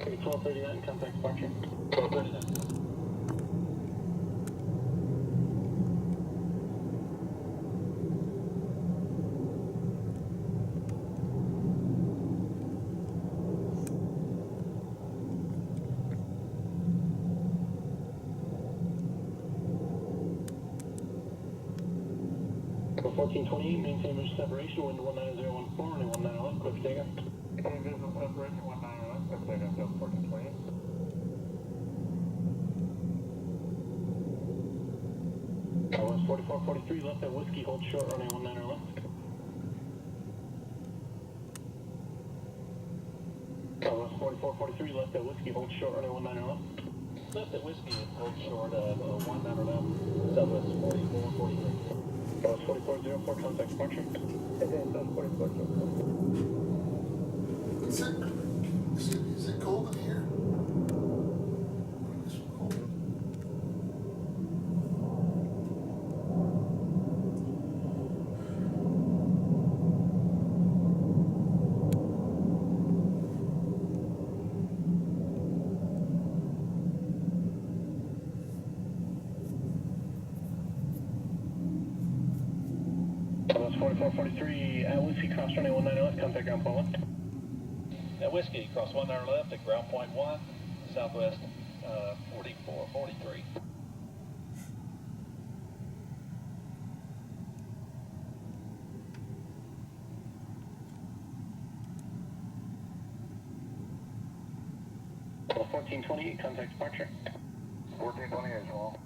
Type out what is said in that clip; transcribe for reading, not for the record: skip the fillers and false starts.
Okay, 1239, contact departure. 1239. For 1428, maintain visual separation, wind 19014, runway 19 left, clear for takeoff. Maintain visual separation, 19 left, clear for takeoff, Delta 1428. KLAS 4443, left at whiskey, hold short, runway 19 left. KLAS 4443, left at whiskey, hold short, runway 19 left. Left at whiskey, hold short, 19 left, southwest 4443. KLAS 4404, contact departure. South 4404. Is it cold in here? It's cold. KLAS 4443, at whiskey, cross runway 19 left, contact ground point left. At whiskey, cross 19 left at ground point 1, southwest 4443. KLAS 1428, contact departure. 1428 as well.